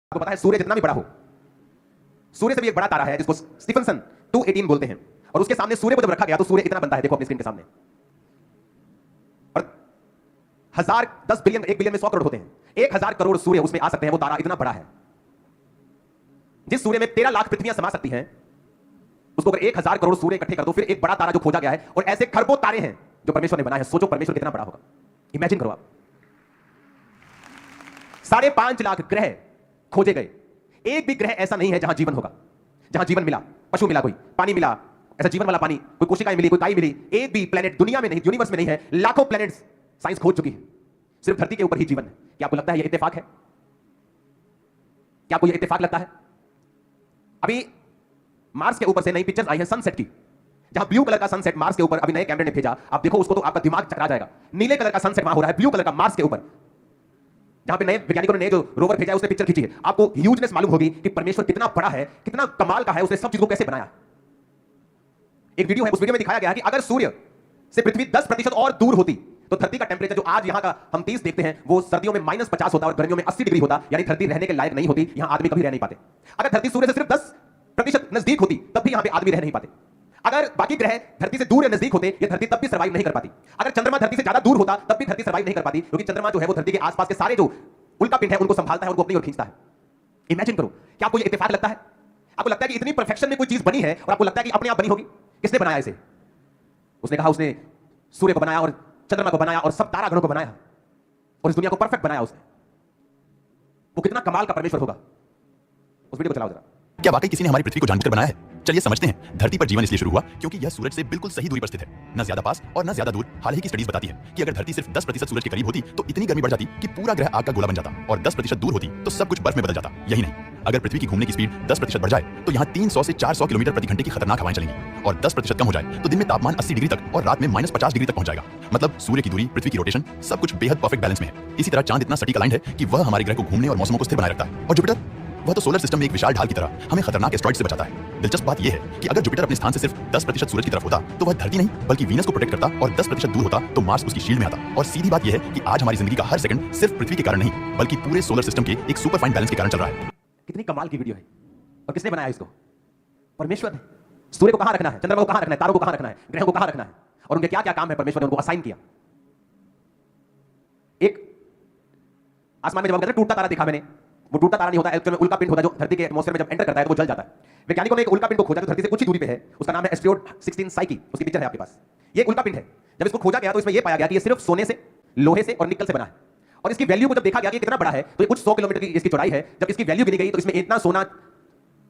आपको पता है सूर्य जितना भी बड़ा हो, सूर्य से भी एक बड़ा तारा है जिसको स्टीफनसन 218 बोलते हैं, और उसके सामने सूर्य को जब रखा गया तो सूर्य इतना बनता है, देखो अपनी स्क्रीन के सामने। और 1000 10 बिलियन 1 बिलियन में 100 करोड़ होते हैं, 1000 करोड़ सूर्य उसमें आ सकते हैं, वो तारा इतना बड़ा है। जिस सूर्य में 13 लाख पृथ्वियां समा सकती हैं, उसको अगर 1000 करोड़ सूर्य इकट्ठे कर दो, फिर एक बड़ा तारा जो खोजा गया है, और ऐसे खरबों तारे हैं जो परमेश्वर ने बनाए हैं। सोचो परमेश्वर कितना बड़ा होगा, इमेजिन करो आप। 5.5 लाख ग्रह खोजे गए, एक भी ग्रह ऐसा नहीं है जहां जीवन होगा, जहां जीवन मिला, पशु मिला, कोई पानी मिला, ऐसा जीवन वाला पानी, कोई कोशिकाएं मिली, कोई काई मिली। एक भी प्लेनेट दुनिया में नहीं, यूनिवर्स में नहीं है। लाखों प्लेनेट्स साइंस खोज चुकी है, सिर्फ धरती के ऊपर ही जीवन है। क्या आपको लगता है यह इत्तेफाक है? क्या आपको यह इत्तेफाक लगता है? अभी मार्स के ऊपर से नई पिक्चर्स आई हैं सनसेट की, जहां ब्लू कलर का सनसेट मार्स के ऊपर अभी नए कैमरे ने भेजा। आप देखो उसको तो आपका दिमाग चकरा जाएगा। नीले कलर का सनसेट वहां हो रहा है, ब्लू कलर का मार्स के ऊपर, जहां पे नए वैज्ञानिकों ने जो रोवर भेजा है उसने पिक्चर खींची है। आपको ह्यूजनेस मालूम होगी कि परमेश्वर कितना बड़ा है, कितना कमाल का है, उसने सब चीजों को कैसे बनाया। एक वीडियो है, उस वीडियो में दिखाया गया है कि अगर सूर्य से पृथ्वी 10% और दूर होती तो धरती का टेंपरेचर जो आज यहां का हम 30 देखते हैं, वो सर्दियों में -50 होता और गर्मियों में 80 डिग्री होता। यानी धरती रहने के लायक नहीं होती, यहां आदमी कभी रह नहीं पाते। अगर धरती सूर्य से सिर्फ 10% नजदीक होती तब भी यहां पे आदमी रह नहीं पाते। अगर बाकी ग्रह धरती से दूर या नजदीक होते, ये धरती तब भी सर्वाइव नहीं कर पाती। अगर चंद्रमा धरती से ज्यादा दूर होता तब भी धरती सर्वाइव नहीं कर पाती, क्योंकि चंद्रमा जो है वो धरती के आसपास के सारे जो उल्का पिंड है उनको संभालता है, उनको अपनी ओर खींचता है। इमेजिन करो, क्या आपको ये इत्तेफाक लगता है? आपको लगता है कि इतनी परफेक्शन में कोई चीज बनी है और आपको लगता है कि अपने आप बनी होगी? किसने बनाया इसे? उसने कहा उसने सूर्य को बनाया और चंद्रमा को बनाया और सब तारागणों को बनाया और इस दुनिया को परफेक्ट बनाया उसने। वो कितना कमाल का परमेश्वर होगा। उस वीडियो को चलाओ जरा। क्या वाकई किसी ने हमारी पृथ्वी को जानबूझकर बनाया है? चलिए समझते हैं। धरती पर जीवन इसलिए शुरू हुआ क्योंकि यह सूरज से बिल्कुल सही दूरी पर स्थित है, न ज्यादा पास और न ज्यादा दूर। हाल ही की स्टडीज बताती है कि अगर धरती सिर्फ 10% सूरज के करीब होती तो इतनी गर्मी बढ़ जाती कि पूरा ग्रह आग का गोला बन जाता, और 10% दूर होती तो सब कुछ बर्फ में बदल जाता। यही नहीं, अगर पृथ्वी की घूमने की स्पीड 10% बढ़ जाए तो यहाँ 300 से 400 किलोमीटर प्रति घंटे की खतरनाक हवाएं चलेंगी, और 10% कम हो जाए तो दिन में तापमान 80 डिग्री तक और रात में -50 डिग्री तक पहुंच जाएगा। मतलब सूर्य की दूरी, पृथ्वी की रोटेशन, सब कुछ बेहद परफेक्ट बैलेंस में है। इसी तरह चांद इतना सटीक अलाइंड है कि वह हमारे ग्रह को घूमने और मौसमों को स्थिर बनाए रखता है। और जुपिटर, वह तो सोलर सिस्टम में एक विशाल ढाल की तरह हमें खतरनाक एस्ट्रॉइड से बचाता है। दिलचस्प बात यह है कि अगर जुपिटर अपने स्थान से सिर्फ 10% सूरज की तरफ होता तो वह धरती नहीं बल्कि वीनस को प्रोटेक्ट करता, और 10% दूर होता तो मार्स उसकी शील्ड में आता। और सीधी बात यह है कि आज हमारी जिंदगी का हर सेकंड सिर्फ पृथ्वी के कारण नहीं बल्कि पूरे सोलर सिस्टम के एक सुपर फाइन बैलेंस के कारण चल रहा है। कितनी कमाल की वीडियो है। और किसने बनाया इसको? परमेश्वर ने। सूर्य को कहां रखना है, चंद्रमा को कहां रखना है, तारों को कहां रखना है, ग्रहों को कहां रखना है, और उनके क्या क्या काम है, परमेश्वर ने उनको असाइन किया। एक आसमान में जब कहते हैं टूटता तारा देखा मैंने, वो टूटता तारा नहीं होता, एक्चुअली में उल्का पिंड होता है जो धरती के एटमॉस्फेयर में जब एंटर करता है तो वो जल जाता है। वैज्ञानिकों ने एक उल्का पिंड को खोजा जो धरती से कुछ ही दूरी पे है, उसका नाम है एस्टेरोइड 16 साइकी। उसकी पिक्चर है आपके पास। ये उल्का पिंड है। जब इसको खोजा गया तो इसमें ये पाया गया कि ये सिर्फ सोने से, लोहे से और निकल से बना है। और इसकी वैल्यू को जब देखा गया कि कितना बड़ा है, तो ये कुछ 100 किलोमीटर की इसकी चौड़ाई है। जब इसकी वैल्यू गिनी गई तो इसमें इतना सोना,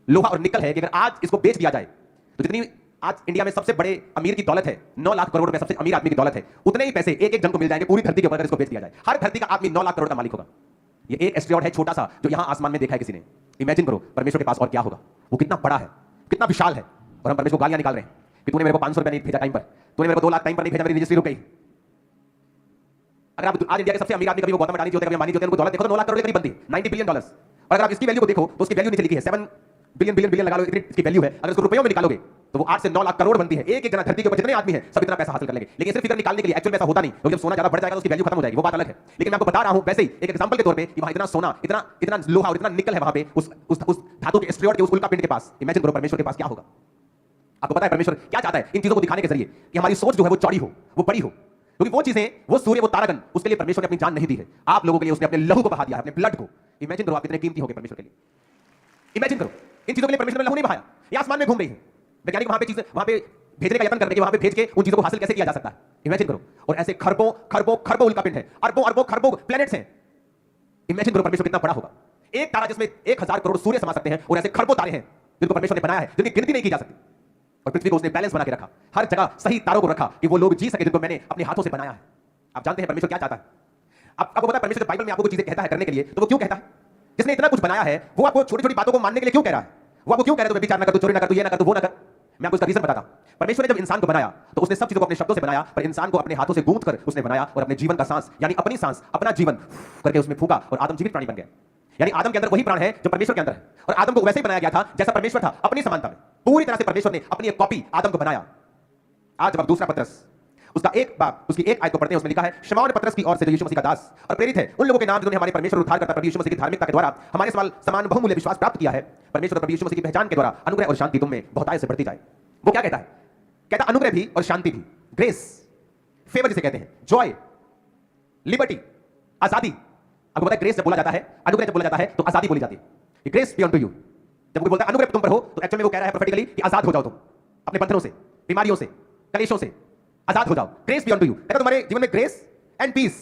लोहा और निकल है कि अगर आज इसको बेच दिया जाए तो जितनी आज इंडिया में सबसे बड़े अमीर की दौलत है, 9 लाख करोड़ रुपए सबसे अमीर आदमी की दौलत है, उतने ही पैसे एक एक जन को मिल जाएंगे पूरी धरती के ऊपर अगर इसको बेच दिया जाए। हर धरती का आदमी 9 लाख करोड़ का मालिक होगा। ये एक एस्टेरॉयड है छोटा सा जो यहां आसमान में देखा है किसी ने। इमेजिन करो परमेश्वर के पास और क्या होगा, वो कितना बड़ा है, कितना विशाल है। और हम परमेश्वर को गालियां निकाल रहे हैं कि तूने मेरे को 500 रुपए नहीं भेजा टाइम पर, तूने मेरे को 2 लाख टाइम पर नहीं भेजा, मेरी रजिस्ट्री रुक गई। अगर आप आज इंडिया के सबसे अमीर आदमी, कभी वो गौतम अडानी जी होते हैं, कभी अंबानी जी होते हैं, उनको दौलत देखो तो 9 लाख करोड़ के करीब बनती है, $90 बिलियन। और अगर आप इसकी वैल्यू को देखो तो उसकी वैल्यू नीचे लिखी है 7 बिलियन लगा लो, इतनी इसकी वैल्यू है। अगर उसको रुपयों में निकालोगे तो वो 8 से 9 लाख करोड़ बनती है। एक एक जना धरती के ऊपर जितने आदमी हैं सब इतना पैसा हासिल कर लेंगे। लेकिन सिर्फ फिगर निकालने के लिए एक्चुअल पैसा होता नहीं, क्योंकि जब सोना ज्यादा बढ़ जाएगा तो उसकी वैल्यू खत्म हो जाएगी, वो बात अलग है। लेकिन मैं आपको बता रहा हूं वैसे ही एक एग्जांपल के तौर पे कि वहां इतना सोना, इतना लोहा और इतना निकल है वहां पे उस धातु के एस्टेरॉयड के उस उल्का पिंड के पास। इमेजिन करो परमेश्वर के पास क्या होगा। आपको पता है परमेश्वर क्या चाहता है इन चीजों को दिखाने के जरिए कि हमारी सोच जो है वो चौड़ी हो, वो बड़ी हो। क्योंकि वो चीजें, वो सूर्य, वो तारागण, उसके लिए परमेश्वर ने अपनी जान नहीं दी है। आप लोगों के लिए उसने अपने लहू को बहा दिया है, अपने ब्लड को। इमेजिन करो आप कितने कीमती होंगे परमेश्वर के लिए। इमेजिन करो इन चीजों के लिए परमेश्वर ने लहू नहीं बहाया, ये आसमान में घूम रही है। वैज्ञानिक वहां पे चीजें वहां पे भेजने का यत्न कर रहे हैं कि वहां पे भेज के उन चीजों को हासिल कैसे किया जा सकता है। इमेजिन करो। और ऐसे खरबों खरबों खरबों उल्का पिंड है, अरबों अरबों खरबों प्लैनेट्स हैं। इमेजिन करो परमेश्वर कितना बड़ा होगा। एक तारा जिसमें 1000 करोड़ सूर्य समा सकते हैं, और ऐसे खरबों तारे हैं जिनको परमेश्वर ने बनाया है, जिनकी गिनती नहीं की जा सकती। और पृथ्वी को उसने बैलेंस बना के रखा, हर जगह सही तारों को रखा कि वो लोग जी सके जिनको मैंने अपने हाथों से बनाया है। आप जानते हैं परमेश्वर क्या चाहता है? आपको पता है परमेश्वर बाइबल में आपको चीजें कहता है करने के लिए, तो वो क्यों कहता है? जिसने इतना कुछ बनाया है वो आपको छोटी छोटी बातों को मानने के लिए क्यों कह रहा है? वो आपको क्यों कह रहा है तो विचार ना कर, तू चोरी ना कर, तू ये ना कर, तू वो ना कर। मैं आपको इसका रीजन बताता हूं। परमेश्वर ने जब इंसान को बनाया तो उसने सब चीजों को अपने शब्दों से बनाया, पर इंसान को अपने हाथों से गूंथ कर उसने बनाया और अपने जीवन का सांस, यानी अपनी सांस, अपना जीवन करके उसमें फूंका और आदम जीवित प्राणी बन गया। यानी आदम के अंदर वही प्राण है जो परमेश्वर के अंदर है, और आदम को वैसे ही बनाया गया था जैसा परमेश्वर था, अपनी समानता में। पूरी तरह से परमेश्वर ने अपनी एक कॉपी आदम को बनाया। आज जब आप दूसरा पत्रस उसका एक बाब, उसकी एक आयत को पढ़ते हैं, उसमें लिखा है, शमौन पतरस की ओर से जो यीशु मसीह का दास और प्रेरित है, उन लोगों के नाम जिन्होंने हमारे परमेश्वर उद्धारकर्ता प्रभु यीशु मसीह की धार्मिकता के द्वारा हमारे समान बहुमूल्य विश्वास प्राप्त किया है, परमेश्वर और प्रभु यीशु मसीह की पहचान के द्वारा अनुग्रह और शांति तुम में बहुतायत से बढ़ती जाए। वो क्या कहता है? कहता अनुग्रह भी और शांति भी, ग्रेस, फेवर जिसे कहते हैं, जॉय, लिबर्टी, आजादी। अब बताया ग्रेस जब बोला जाता है, अनुग्रह जब बोला जाता है तो आजादी बोली जाती है। Grace be on to you, जब कोई बोलता है अनुग्रह तुम पर हो तो एक्चुअल में वो कह रहा है प्रोफेटिकली कि आजाद हो जाओ तुम अपने बंधनों से, बीमारियों से, कलेशों से आजाद हो जाओ। Grace be on to you, कहता तुम्हारे जीवन में ग्रेस एंड पीस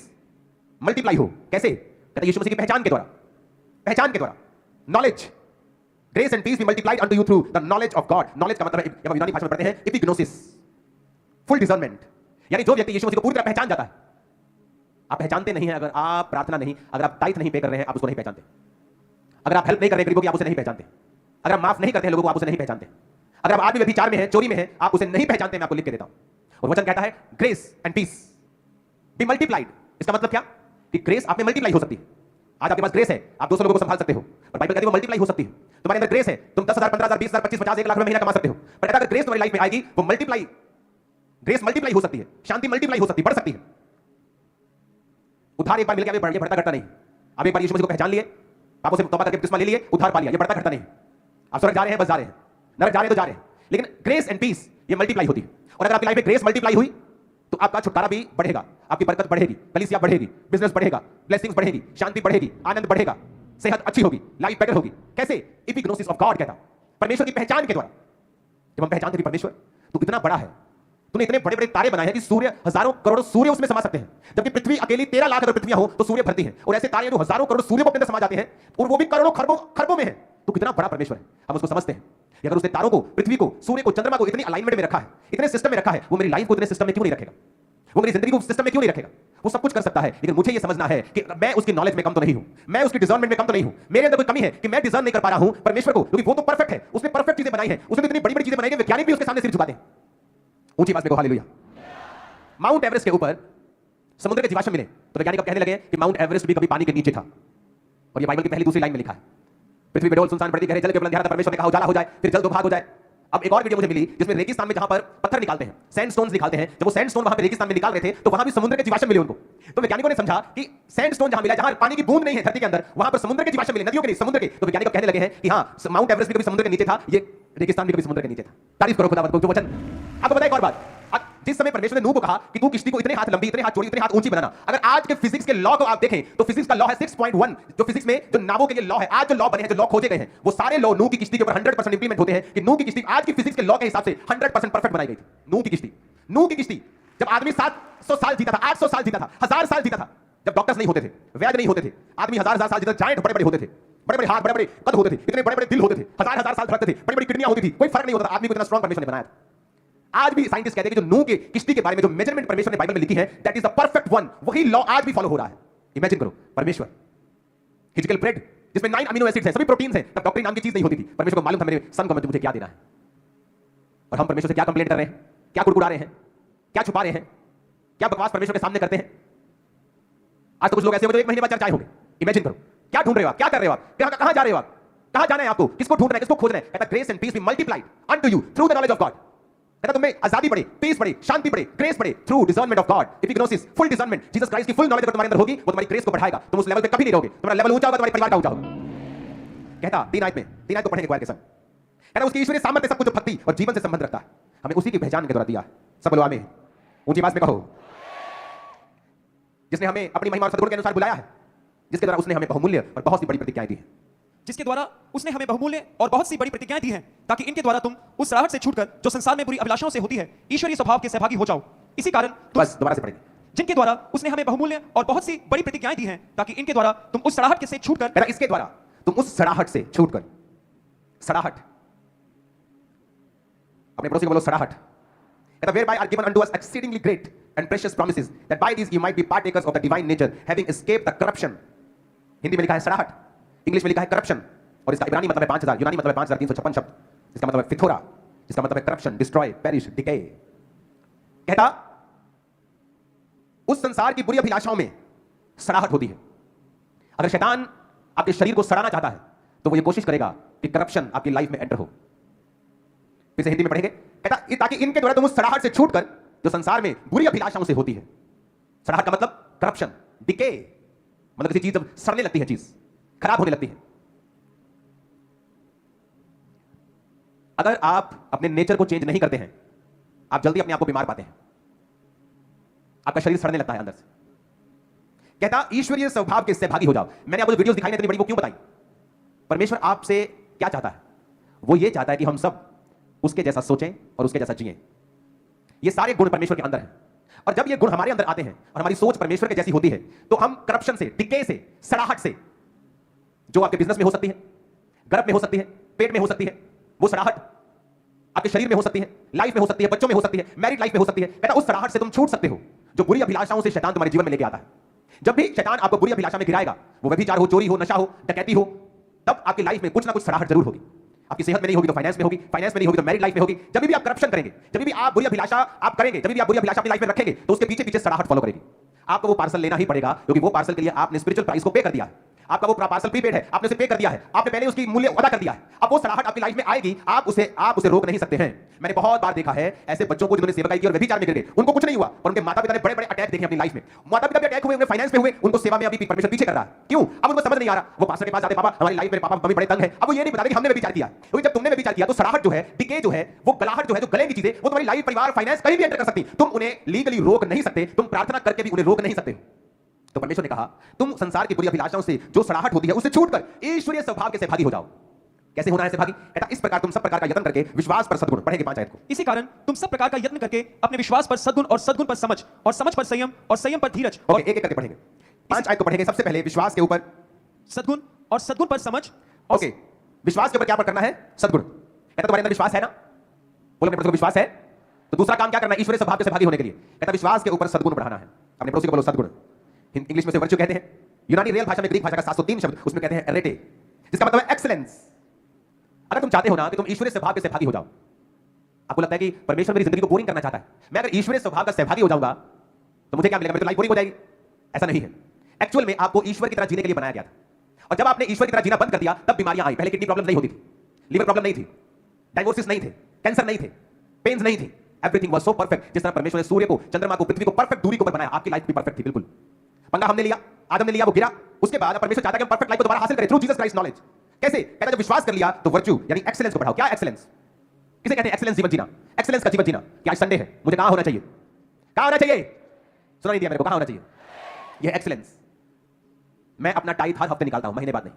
मल्टीप्लाई हो। कैसे? कहता यीशु मसीह की पहचान के द्वारा, पहचान के द्वारा, knowledge, grace and peace be multiplied unto you through the knowledge of God. Knowledge का मतलब है, जब यूनानी भाषा में पढ़ते हैं, एपिग्नोसिस, फुल डिसर्नमेंट, यानी जो व्यक्ति यीशु मसीह को पूरी तरह पहचान जाता है। आप पहचानते नहीं है अगर आप प्रार्थना नहीं, अगर आप टाइट नहीं पे कर रहे हैं, आप उसको नहीं पहचानते। अगर आप हेल्प नहीं कर रहे गरीबों की, आप उसे नहीं पहचानते। अगर आप माफ नहीं करते हैं लोगों को, आप उसे नहीं पहचानते। अगर आप आदमी व्यभिचार में है, चोरी में है, आप उसे नहीं पहचानते। मैं आपको लिख के देता हूं, और वचन कहता है grace and peace be multiplied. इसका मतलब क्या? कि ग्रेस आप में मल्टीप्लाई हो सकती है। आज आपके पास ग्रेस है, आप 200 लोगों को संभाल सकते हो, पर बाइबल कहती है वो मल्टीप्लाई हो सकती है। तुम्हारे अंदर ग्रेस है, तुम 10,000, 15,000, 20,000, 25,000, 50,000, 1 लाख रुपए महीना कमा सकते हो, पर अगर ग्रेस तुम्हारी लाइफ में आएगी, वो मल्टीप्लाई, ग्रेस मल्टीप्लाई हो सकती है, शांति मल्टीप्लाई हो सकती है, बढ़ सकती है। उधार एक बार मिल गया, ये बढ़ता घटता नहीं। आप एक बार यीशु मसीह को पहचान लिए, पापों से तौबा करके बपतिस्मा ले लिए, उधार पा लिया, ये बढ़ता घटता नहीं। आप स्वर्ग जा रहे हैं, बस जा रहे हैं, नरक जा रहे हैं तो जा रहे हैं, लेकिन ग्रेस एंड पीस ये मल्टीप्लाई होती है। और अगर आपकी लाइफ में ग्रेस मल्टीप्लाई हुई तो आपका छुटकारा भी बढ़ेगा, आपकी बरकत बढ़ेगी, कलीसिया बढ़ेगी, बिजनेस बढ़ेगा, ब्लेसिंग्स बढ़ेगी, शांति बढ़ेगी, आनंद बढ़ेगा, सेहत अच्छी होगी, लाइफ बेटर होगी। कैसे? एपिग्नोसिस ऑफ गॉड कहता, परमेश्वर की पहचान के द्वारा। जब हम पहचानते हैं परमेश्वर, तो इतना बड़ा है, तूने इतने बड़े बड़े तारे बनाए हैं कि सूर्य, हजारों करोड़ों सूर्य उसमें समा सकते हैं, जबकि पृथ्वी अकेली 13 लाख अगर पृथ्वियां हो तो सूर्य भरती है, और ऐसे तारे जो हजारों करोड़ सूर्य को अपने अंदर समा जाते हैं, और वो भी करोड़ों खरबों खरबों में है। तो कितना बड़ा परमेश्वर है, हम उसको समझते हैं। अगर उसने तारों को, पृथ्वी को, सूर्य को, चंद्रमा को इतनी अलाइनमेंट में रखा है, इतने सिस्टम में रखा है, वो मेरी लाइफ को इतने सिस्टम में क्यों नहीं रखेगा? वो मेरी जिंदगी को सिस्टम में क्यों नहीं रखेगा? वो सब कुछ कर सकता है, लेकिन मुझे ये समझना है कि मैं उसकी नॉलेज में कम तो नहीं हूं, मैं उसकी डिजर्नमेंट में कम तो नहीं हूं, मेरे अंदर कोई कमी है कि मैं डिजर्न नहीं कर पा रहा हूं परमेश्वर को, क्योंकि वो तो परफेक्ट है, उसने परफेक्ट चीजें बनाई है, उसने इतनी बड़ी बड़ी चीजें बनाई है, वैज्ञानिक भी उसके सामने सिर झुकाते हैं। ऊंची आवाज में कहो हालेलुया। माउंट एवरेस्ट के ऊपर समुद्र के जीवाश्म मिले तो वैज्ञानिक कहने लगे कि माउंट एवरेस्ट भी कभी पानी के नीचे था, और ये बाइबल की पहली दूसरी लाइन में लिखा है। पृथ्वी पे डोल सुनसान पड़ती, गहरे जल के बुलंद, परमेश्वर ने कहा उजाला हो जाए, फिर जल दो भाग हो जाए। अब एक और वीडियो मुझे मिली जिसमें रेगिस्तान में जहां पर पत्थर निकालते हैं, सैंडस्टोन्स निकालते हैं, जब वो सैंडस्टोन वहां पे रेगिस्तान में निकाल रहे थे तो वहां भी समुद्र के जीवाश्म मिले उनको। तो वैज्ञानिकों ने समझा कि सैंडस्टोन जहां मिला, जहां पानी की बूंद नहीं है धरती के अंदर, वहां पर समुद्र के जीवाश्म मिले, नदियों के नहीं, समुद्र के। तो वैज्ञानिक कहने लगे हैं कि हां, माउंट एवरेस्ट भी कभी समुद्र के नीचे था, ये रेगिस्तान भी कभी समुद्र के नीचे था। तारीफ करो खुदावंत को जो वचन। आपको पता है एक और बात, जिस समय परमेश्वर ने नूह को कहा कि तू किश्ती को इतने हाथ लंबी, इतने हाथ चौड़ी, इतने हाथ ऊंची बनाना, अगर आज के फिजिक्स के लॉ को आप देखें तो फिजिक्स का लॉ है 6.1, जो फिजिक्स में जो नावों के लिए लॉ है, आज जो लॉ बने हैं, जो लॉ खोजे गए हैं, वो सारे लॉ नूह की किश्ती के ऊपर 100% इंप्लीमेंट होते हैं कि नूह की किश्ती आज की फिजिक्स के लॉ के हिसाब से 100% परफेक्ट बनाई गई थी। नूह की किश्ती जब आदमी 700 साल जीता था, 800 साल जीता था, 1000 साल जीता था, जब डॉक्टर्स नहीं होते थे, वैद्य नहीं होते थे, आदमी 1000 साल जीता, जायंट बड़े बड़े होते थे, बड़े बड़े हाथ, बड़े बड़े कद होते थे, इतने बड़े बड़े दिल होते थे, 1000 साल धड़कते थे, बड़ी बड़ी किडनियां होती थी, कोई फर्क नहीं होता था, आदमी को इतना स्ट्रांग परमेश्वर ने बनाया था। आज भी साइंटिस्ट कहते हैं कि जो नूह के किश्ती के बारे में जो मेजरमेंट परमेश्वर ने बाइबल में लिखी है, that is the perfect one, वही लॉ आज भी फॉलो हो रहा है। इमेजिन करो, परमेश्वर फिजिकल ब्रेड जिसमें 9 अमीनो एसिड्स हैं, सभी प्रोटीन्स हैं, तब डॉक्टरी नाम की चीज नहीं होती थी। परमेश्वर को मालूम था मेरे सन को मुझे क्या देना है, और हम परमेश्वर से क्या कंप्लेंट कर रहे हैं, क्या कुड़कुड़ा रहे हैं, क्या छुपा रहे हैं, क्या बकवास परमेश्वर के सामने करते हैं। आज तो कुछ लोग ऐसे होंगे 1 महीने बाद चर्चाएं होंगे। इमेजिन करो, क्या ढूंढ रहे हो आप, क्या कर रहे हो आप, कहां जा रहे हो आप, कहां जाना है आपको, किसको ढूंढना है, किसको खोजना है। कहता grace and peace be multiplied unto you through the knowledge of God. कहता तुम्हें आजादी बढ़े, पीस बढ़े, शांति बढ़े, ग्रेस बढ़े through discernment of God, epignosis, full discernment. Jesus Christ की फुल नॉलेज अगर तुम्हारे अंदर होगी, वो तुम्हारी ग्रेस को बढ़ाएगा, तुम उस लेवल पे कभी नहीं रहोगे, तुम्हारा लेवल ऊंचा होगा, तुम्हारे परिवार का ऊंचा होगा। कहता 3 आयत को पढ़ेंगे के संग, कहता उसकी ईश्वरीय सामर्थ्य सब कुछ भक्ति और जीवन से संबंध रखता है, हमें उसी की पहचान के द्वारा दिया। सब बोलो आमीन, ऊंची आवाज में कहो। जिसने हमें अपनी महिमा और सद्गुण के अनुसार बुलाया है, जिसके द्वारा उसने हमें बहुमूल्य और बहुत सी बड़ी प्रतिज्ञाएं दी हैं, जिसके द्वारा उसने हमें बहुमूल्य और बहुत सी बड़ी प्रतिज्ञाएं दी हैं, ताकि इनके द्वारा तुम उस राहत से छूटकर जो संसार में बुरी अभिलाषाओं से होती है, ईश्वरीय स्वभाव के सहभागी हो जाओ। इसी कारण बस दोबारा से पढ़ेंगे। जिनके द्वारा उसने हमें बहुमूल्य और बहुत सी बड़ी प्रतिज्ञाएं दी हैं, ताकि इनके द्वारा तुम उस सड़ाहट से छूटकर, इसके द्वारा तुम उस सड़ाहट से छूटकर, सड़ाहट, अपने पड़ोसी को बोलो सड़ाहट। कहता whereby are given unto us exceedingly great and precious promises, that by these you might be partakers of the divine nature, having escaped the corruption। Hindi में लिखा है सड़ाहट, इंग्लिश में लिखा है करप्शन, और इसका इब्रानी मतलब है 5000, यूनानी मतलब है 5356 शब्द। इसका मतलब है फिथोरा, जिसका मतलब है करप्शन, डिस्ट्रॉय, पेरिश, डिके। कहता उस संसार की बुरी अभिलाषाओं में सड़ाहट होती है। अगर शैतान आपके शरीर को सड़ाना चाहता है तो वो ये कोशिश करेगा कि करप्शन आपकी लाइफ में एंटर हो। फिर से हिंदी में पढ़ेंगे, कहता ताकि इनके द्वारा तुम उस सड़ाहट से छूटकर जो संसार में बुरी अभिलाषाओं से होती है। सड़ाहट का मतलब करप्शन, डिके, मतलब किसी चीज जब सड़ने लगती है, चीज खराब होने लगती है। अगर आप अपने नेचर को चेंज नहीं करते हैं, आप जल्दी अपने आप को बीमार पाते हैं, आपका शरीर सड़ने लगता है अंदर से। कहता ईश्वरीय स्वभाव के सहभागी हो जाओ। मैंने आपको जो वीडियोस दिखाई इतनी बड़ी, वो क्यों बताई? परमेश्वर आपसे क्या चाहता है? वो ये चाहता है कि हम सब उसके जैसा सोचें और उसके जैसा जिएं। ये सारे गुण परमेश्वर के अंदर हैं, और जब ये गुण हमारे अंदर आते हैं और हमारी सोच परमेश्वर के जैसी होती है, तो हम करप्शन से, डिके से, सड़ाहट से, जो आपके बिजनेस में हो सकती है, गर्भ में हो सकती है, पेट में हो सकती है, वो सड़ाहट आपके शरीर में हो सकती है, लाइफ में हो सकती है, बच्चों में हो सकती है, मैरिड लाइफ में हो सकती है। कहता उस सड़ाहट से तुम छूट सकते हो जो बुरी अभिलाषाओं से शैतान तुम्हारे जीवन में लेके आता है। जब भी शैतान आपको बुरी अभिलाषा में गिराएगा, वो व्यभिचार हो, चोरी हो, नशा हो, डकैती हो, तब आपकी लाइफ में कुछ ना कुछ सड़ाहट जरूर होगी। आपकी सेहत में नहीं होगी तो फाइनेंस में होगी, फाइनेंस में नहीं होगी तो मैरिड लाइफ में होगी। जब भी आप करप्शन करेंगे, जब भी आप बुरी अभिलाषा आप करेंगे, जब भी आप बुरी अभिलाषा अपनी लाइफ में रखेंगे, तो उसके पीछे पीछे सड़ाहट फॉलो करेगी। आपको वो पार्सल लेना ही पड़ेगा, क्योंकि वो पार्सल के लिए आपने स्पिरिचुअल प्राइस को पे कर दिया है। आपका वो पार्सल प्रीपेड है, आपने उसे पे कर दिया है, आपने पहले उसकी मूल्य अदा कर दिया है। अब वो सड़ाहट आपकी लाइफ में आएगी, आप उसे रोक नहीं सकते हैं। मैंने बहुत बार देखा है ऐसे बच्चों को जिन्होंने सेवकाई की और व्यभिचार में गिर गए, उनको कुछ नहीं हुआ, पर उनके माता पिता ने बड़े बड़े अटैक देखे अपनी लाइफ में। माता पिता भी अटैक हुए, उन्हें फाइनेंस में हुए, उनको सेवा में अभी परमेश्वर पीछे कर रहा है। क्यों? अब उनको समझ नहीं आ रहा। वो पास्टर के पास जाते, पापा हमारी लाइफ में पापा मम्मी बड़े तंग है। अब वो ये नहीं बताते कि हमने व्यभिचार किया, क्योंकि जब तुमने व्यभिचार किया तो सड़ाहट जो है, डिके जो है, वो गलाहट जो है, जो गले की चीजें, वो तुम्हारी लाइफ, परिवार, फाइनेंस कहीं भी एंटर कर सकती। तुम उन्हें लीगली रोक नहीं सकते, तुम प्रार्थना करके भी उन्हें रोक नहीं सकते। तो परमेश्वर ने कहा तुम संसार की बुरी अभिलाषाओं से जो सड़ाहट होती है उससे छूटकर ईश्वरीय स्वभाव के सहभागी हो जाओ। कैसे होना है सहभागी? कहता इस प्रकार तुम सब प्रकार का यत्न करके विश्वास पर सद्गुण, पढ़ेंगे 5 आयत को। इसी कारण तुम सब प्रकार का यत्न करके अपने विश्वास पर सद्गुण, और सद्गुण पर समझ, और समझ पर संयम, और संयम पर धीरज। और एक एक करके पढ़ेंगे। 5 आयत को पढ़ेंगे। सबसे पहले विश्वास के ऊपर सद्गुण, और सद्गुण पर समझ। ओके, विश्वास के ऊपर क्या करना है? सद्गुण। कहता तुम्हारे अंदर विश्वास है ना? बोलो अपने पड़ोसी को विश्वास है, तो दूसरा काम क्या करना है ईश्वरीय स्वभाव के सहभागी होने के लिए? कहता विश्वास के ऊपर सद्गुण बढ़ाना है। अपने पड़ोसी को बोलो सद्गुण। इंग्लिश में से वर्च्यू कहते हैं, यूनानी रियल भाषा में, ग्रीक भाषा का 703 शब्द, उसमें कहते हैं रेटे, जिसका मतलब है एक्सीलेंस। अगर तुम चाहते हो ना कि तुम ईश्वरीय स्वभाव के सहभागी हो जाओ, आपको लगता है कि परमेश्वर मेरी जिंदगी को बोरिंग करना चाहता है, मैं अगर ईश्वरीय स्वभाव का सहभागी हो जाऊंगा तो मुझे क्या मिलेगा? मेरी तो लाइफ बोरिंग हो जाएगी। ऐसा नहीं है। एक्चुअल में आपको ईश्वर की तरह जीने के लिए बनाया गया था, और जब आपने ईश्वर की तरह जीना बंद कर दिया तब बीमारियां आई। पहले किडनी प्रॉब्लम नहीं होती थी, लीवर प्रॉब्लम नहीं थी, डायवोर्सिस नहीं थे, कैंसर नहीं थे, पेन्स नहीं थी। Everything was so perfect. जिस तरह परमेश्वर ने सूर्य को, चंद्रमा को, पृथ्वी को परफेक्ट दूरी के ऊपर बनाया, आपकी लाइफ भी परफेक्ट थी। बिल्कुल पंगा हमने लिया, आदम ने लिया, वो गिरा। उसके बाद परमेश्वर चाहता है कि हम परफेक्ट लाइफ को दोबारा हासिल करें थ्रू जीसस क्राइस्ट नॉलेज। कैसे? कहता जब विश्वास कर लिया तो वर्च्यू यानी एक्सीलेंस को बढ़ाओ। क्या एक्सीलेंस? किसे कहते हैं एक्सीलेंस? जीवन जीना, एक्सीलेंस का जीवन जीना। कि आज संडे है, मुझे कहां होना चाहिए? कहां होना चाहिए? सुना नहीं दिया मेरे को? कहां होना चाहिए? यह एक्सीलेंस। मैं अपना टाइट हर हफ्ते निकालता हूं, महीने बाद नहीं,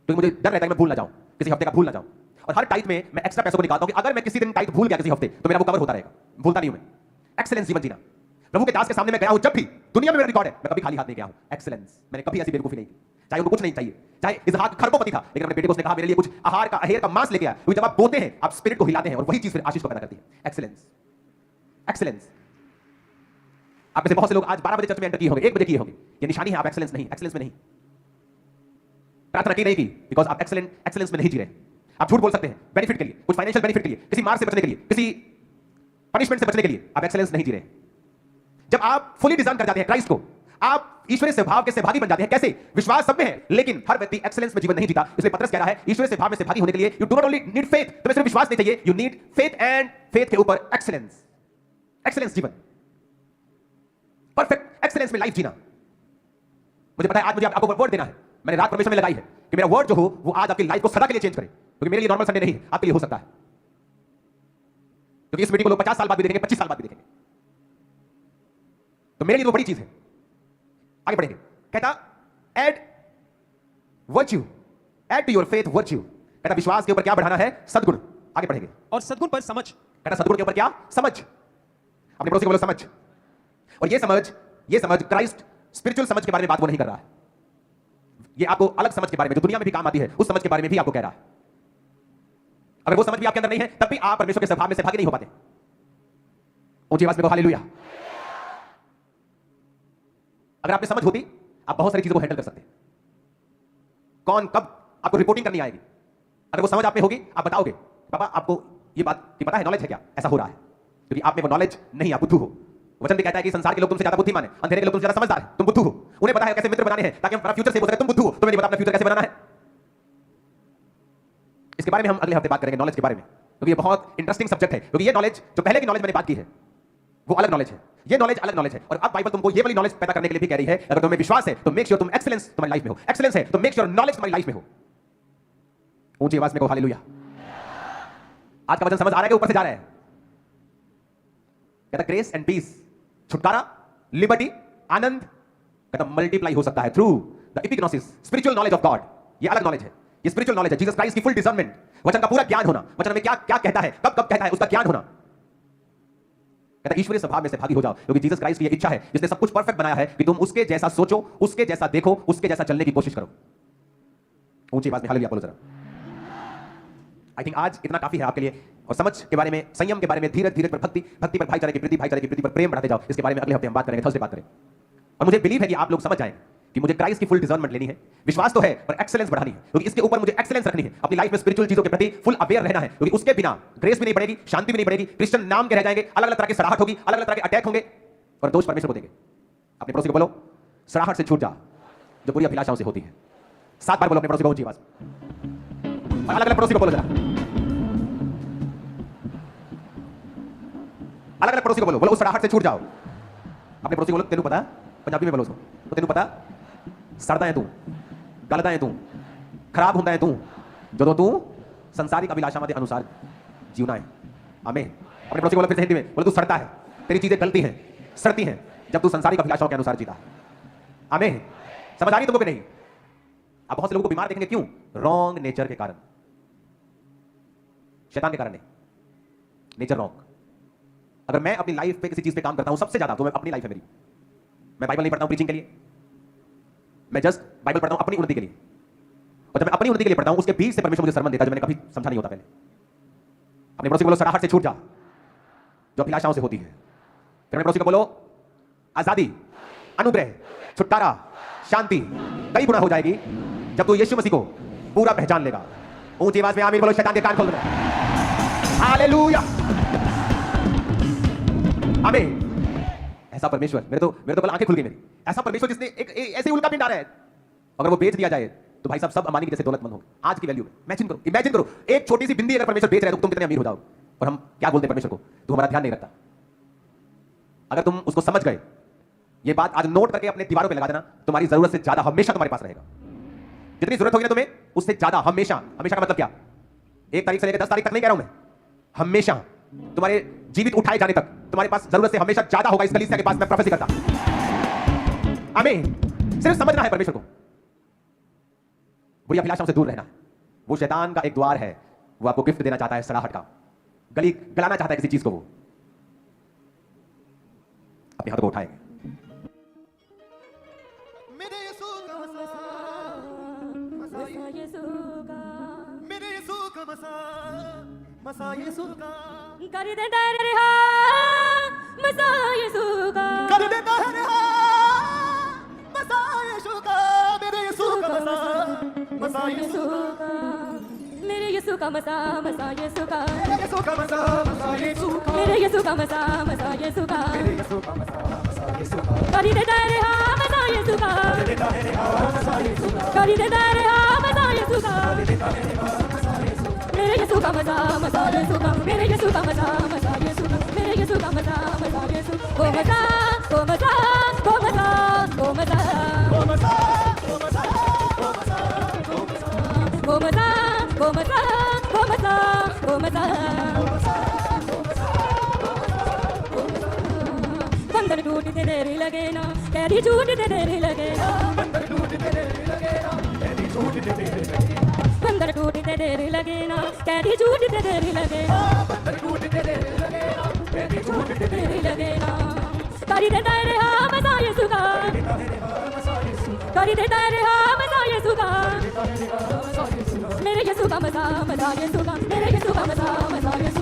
क्योंकि मुझे डर रहता है कि मैं भूल ना जाऊं, किसी हफ्ते का भूल ना जाऊं। और हर टाइट में मैं एक्स्ट्रा पैसों को निकालता हूं कि अगर मैं किसी दिन टाइट भूल गया किसी हफ्ते, तो मेरा वो कवर होता रहेगा, भूलता नहीं हूं मैं। एक्सीलेंस जीवन जीना। प्रभु के दास के सामने मैं गया हूं, जब भी दुनिया में मेरा रिकॉर्ड है, मैं कभी खाली हाथ नहीं गया हूं। एक्सीलेंस। मैंने कभी ऐसी बेवकूफी नहीं की, चाहे उनको कुछ नहीं चाहिए, चाहे इसहाक खरबोपति था, लेकिन अपने बेटे को उसने कहा मेरे लिए कुछ आहार का, अहेर का मांस लेके आ, क्योंकि जब आप बोते हैं आप स्पिरिट को हिलाते हैं, और वही चीज फिर आशीष को पैदा करती है। Excellence, excellence. आप में से बहुत से लोग आज 12 बजे चर्च में एंटर किए होंगे, 1 बजे किए होंगे। ये निशानी है आप एक्सीलेंस नहीं, एक्सीलेंस में नहीं, प्रार्थना की नहीं की, बिकॉज आप एक्सीलेंस में नहीं जी रहे। आप झूठ बोल सकते हैं बेनिफिट के लिए, कुछ फाइनेंशियल बेनिफिट के लिए, किसी मार से बचने के लिए, किसी पनिशमेंट से बचने के लिए। आप एक्सीलेंस नहीं जी रहे। जब आप फुली डिजाइन कर जाते हैं क्राइस्ट को, आप ईश्वरीय स्वभाव के सहभागी बन जाते हैं। कैसे? विश्वास सब में है, लेकिन हर व्यक्ति एक्सीलेंस में जीवन नहीं जीता। इसलिए पतरस कह रहा है ईश्वरीय स्वभाव में सहभागी होने के लिए you do not only need faith, तुम्हें सिर्फ विश्वास नहीं चाहिए, you need faith, and faith के ऊपर एक्सीलेंस। एक्सीलेंस जीवन, परफेक्ट एक्सीलेंस में लाइफ जीना। मुझे पता है आज मुझे आपको वर्ड देना है, मैंने रात परमेश्वर में लगाई है कि मेरा वर्ड जो हो वो आज आपकी लाइफ को सदा के लिए चेंज करे, क्योंकि मेरे लिए नॉर्मल संडे नहीं है, आपके लिए हो सकता है। क्योंकि इस मीटिंग को लोग 50 साल बाद भी देखेंगे, 25 साल बाद भी देखेंगे, तो मेरे लिए वो बड़ी चीज है। आगे बढ़ेंगे। कहता add virtue, add to your faith virtue. कहता विश्वास के ऊपर क्या बढ़ाना है? सद्गुण। आगे बढ़ेंगे। और सद्गुण पर समझ। कहता सद्गुण के ऊपर क्या? समझ। अपने पड़ोसी को बोलो समझ। और ये समझ क्राइस्ट स्पिरिचुअल समझ के बारे में बात वो नहीं कर रहा है, ये आपको अलग समझ के बारे में जो दुनिया में भी काम आती है उस समझ के बारे में भी आपको कह रहा है। अगर वो समझ भी आपके अंदर नहीं है तब भी आप परमेश्वर के स्वभाव में सहभागी नहीं हो पाते। ऊंची आवाज में कहो हालेलुया। अगर आपने समझ होती आप बहुत सारी चीजों को हैंडल कर सकते। कौन कब आपको रिपोर्टिंग करनी आएगी, अगर वो समझ आप में होगी, आप बताओगे पापा आपको ये बात की पता है, नॉलेज है क्या, ऐसा हो रहा है, क्योंकि आप में वो नॉलेज नहीं, आप बुद्धू हो। वचन भी कहता है कि संसार के लोग तुमसे ज्यादा बुद्धिमान है, अंधेरे के लोग तुमसे ज्यादा समझदार है, तुम बुद्धू हो। उन्हें पता है कैसे मित्र बनाने हैं ताकि हम अपना फ्यूचर सेव हो सके, तुम बुद्धू हो, तुम्हें नहीं पता अपना फ्यूचर कैसे बनाना है। इसके बारे में हम अगले हफ्ते बात करेंगे, नॉलेज के बारे में, क्योंकि ये बहुत इंटरेस्टिंग सब्जेक्ट है। क्योंकि ये नॉलेज जो पहले की नॉलेज मैंने बात की है, वो अलग नॉलेज है, ये नॉलेज अलग नॉलेज है। और अब बाइबल तुमको ये वाली नॉलेज पैदा करने के लिए भी कह रही है, अगर तुम्हें विश्वास है तो मेक श्योर तुम एक्सीलेंस तुम्हारी लाइफ में हो, एक्सीलेंस है तो मेक श्योर नॉलेज तुम्हारी लाइफ में हो। ऊंची आवाज में कहो हालेलुया। आज का वचन समझ आ रहा है कि ऊपर से जा रहा है? कहता ग्रेस एंड पीस, छुटकारा, लिबर्टी, आनंद, कहता मल्टीप्लाई हो सकता है through the epignosis, spiritual knowledge of God. ये अलग नॉलेज है, ये स्पिरिचुअल नॉलेज है, जीसस क्राइस्ट की फुल डिसर्नमेंट, वचन का पूरा ज्ञान होना, वचन में क्या क्या कहता है, कब कब कहता है, उसका ज्ञान होना। कहता ईश्वरीय स्वभाव में से भागी हो जाओ, क्योंकि जीसस क्राइस्ट की ये इच्छा है, जिसने सब कुछ परफेक्ट बनाया है, कि तुम उसके जैसा सोचो, उसके जैसा देखो, उसके जैसा चलने की कोशिश करो। ऊंची आवाज में हालेलुया बोलो जरा। आई थिंक आज इतना काफी है आपके लिए, और समझ के बारे में, संयम के बारे में, धीरज धीरज पर भक्ति, भक्ति पर भाईचारे की प्रीति, भाईचारे की प्रीति पर प्रेम बढ़ाते जाओ। इसके बारे में अगले हफ्ते हम बात करेंगे, थर्सडे बात करेंगे। और मुझे बिलीव है कि आप लोग समझ जाएंगे कि मुझे क्राइस्ट की फुल डिसर्नमेंट लेनी है। विश्वास तो है पर एक्सेलेंस बढ़ानी है, क्योंकि इसके ऊपर मुझे एक्सेलेंस रखनी है, अपनी लाइफ में स्पिरिचुअल चीजों के प्रति फुल अवेयर रहना है, क्योंकि उसके बिना ग्रेस भी नहीं बढ़ेगी, शांति भी नहीं बढ़ेगी, क्रिश्चियन नाम के रह जाएंगे, अलग अलग तरह की सराहट होगी, अलग अलग तरह के अटैक होंगे, और दोष परमेश्वर को देंगे। अपने पड़ोसी को बोलो सराहट से छूट जा जो बुरी अभिलाषाओं से होती है। 7 बार बोलो अपने पड़ोसी को ऊंची आवाज, अलग अलग पड़ोसी को बोलो जरा, अलग अलग पड़ोसी को बोलो, बोलो उस सराहट से छूट जाओ। अपने पड़ोसी को बोलो तेनू पता, पंजाबी में बोलो उसको, तो तेनू पता सड़दा है तू, गलदा है तू, खराब होता है तू, जो तू संसारिक अभिलाषा के अनुसार जीवना है। आमीन। अपने पड़ोसी को बोलो फिर से हिंदी में, बोलो तू सड़ता है, तेरी चीजें गलती हैं, सड़ती हैं, जब तू संसारिक अभिलाषाओं के अनुसार जीता है। आमीन। समझ आ रही तुमको कि नहीं? आप बहुत से लोगों को बीमार देखेंगे, क्यों? रॉन्ग नेचर के कारण, शैतान के कारण नहीं, नेचर रॉन्ग। अगर मैं अपनी लाइफ पे किसी चीज पे काम करता हूं सबसे ज्यादा, तो मैं अपनी लाइफ है मेरी, मैं बाइबल नहीं पढ़ता हूं प्रीचिंग के लिए, मैं जस्ट बाइबल पढ़ता हूं अपनी उन्नति के लिए। और जब मैं अपनी उन्नति के लिए पढ़ता हूं, उसके बीच से परमेश्वर मुझे सरमन देता है जो मैंने कभी समझा नहीं होता पहले। अपने पड़ोसी को बोलो सराहट से छूट जा जो अभिलाषाओं से होती है। फिर अपने पड़ोसी को बोलो आजादी, अनुग्रह, छुटकारा, शांति कई गुना हो जाएगी जब तू यीशु मसीह को पूरा पहचान लेगा। ऊंची आवाज में आमीन बोलो, शैतान के कान खोल दो। हालेलुया, आमीन। ऐसा परमेश्वर, मेरे तो कल आंखें खुल गई मेरी, ऐसा परमेश्वर जिसने एक ऐसे उल्का पिंड आ रहा है, अगर वो बेच दिया जाए तो भाई साहब सब अमानी के जैसे दौलतमंद हो आज की वैल्यू में। इमेजिन करो एक छोटी सी बिंदी अगर परमेश्वर बेच रहा है तो तुम कितने अमीर हो जाओगे। और हम क्या बोलते हैं परमेश्वर को, तू हमारा ध्यान नहीं रखता। अगर तुम उसको समझ गए, ये बात आज नोट करके अपने दीवारों पे लगा देना, तुम्हारी जरूरत से ज्यादा हमेशा तुम्हारे पास रहेगा। जितनी जरूरत होगी ना तुम्हें, उससे ज्यादा हमेशा। हमेशा का मतलब क्या? 1 तारीख से लेकर 10 तारीख तक नहीं कह रहा हूं मैं, हमेशा तुम्हारे जीवित उठाए जाने तक तुम्हारे पास जरूरत से हमेशा ज्यादा होगा। इस कलीसिया के पास मैं प्रोफेसी करता। आमीन। सिर्फ समझना है परमेश्वर को, बुरी अभिलाषाओं से दूर रहना है। वो शैतान का एक द्वार है, वो आपको गिफ्ट देना चाहता है सराहट का, गलाना चाहता है किसी चीज को। वो अपने हाथों को उठाएंगे। मसा यीशु का कर देता है रिहा, मसा यीशु का कर देता है रिहा, मसा यीशु का, मेरे यीशु का मसा यीशु का, मेरे यीशु का मसा यीशु का, मेरे यीशु का मसा यीशु का, मेरे यीशु का मसा यीशु का, मेरे यीशु का मसा यीशु का, कर देता है रिहा, मसा यीशु का, कर देता है रिहा, मसा यीशु का, कर देता है रिहा, मसा यीशु का, कर देता है रिहा, मसा यीशु का, मेरे यीशु का मसा यीशु का, मेरे यीशु का मसा यीशु का, मेरे यीशु का मसा यीशु को मसा को मसा को मसा को मसा ओ मसा ओ मसा ओ मसा ओ मसा को मसा को मसा को मसा को मसा बंधन टूटते देर लगे ना, कैदी छूटते देर लगे ना, बंधन टूटते देर लगे ना, कैदी छूटते देर लगे ना, बंधन टूटते देर लगे ना, कैदी छूटते देर लगे ना, बंधन टूटते देर लगे ना, कैदी छूटते देर लगे ना। करी देता है रिहा, मसा यीशु का, करी देता है रिहा, मसा यीशु का, मेरे यीशु का मसा यीशु का, मेरे यीशु का मसा यीशु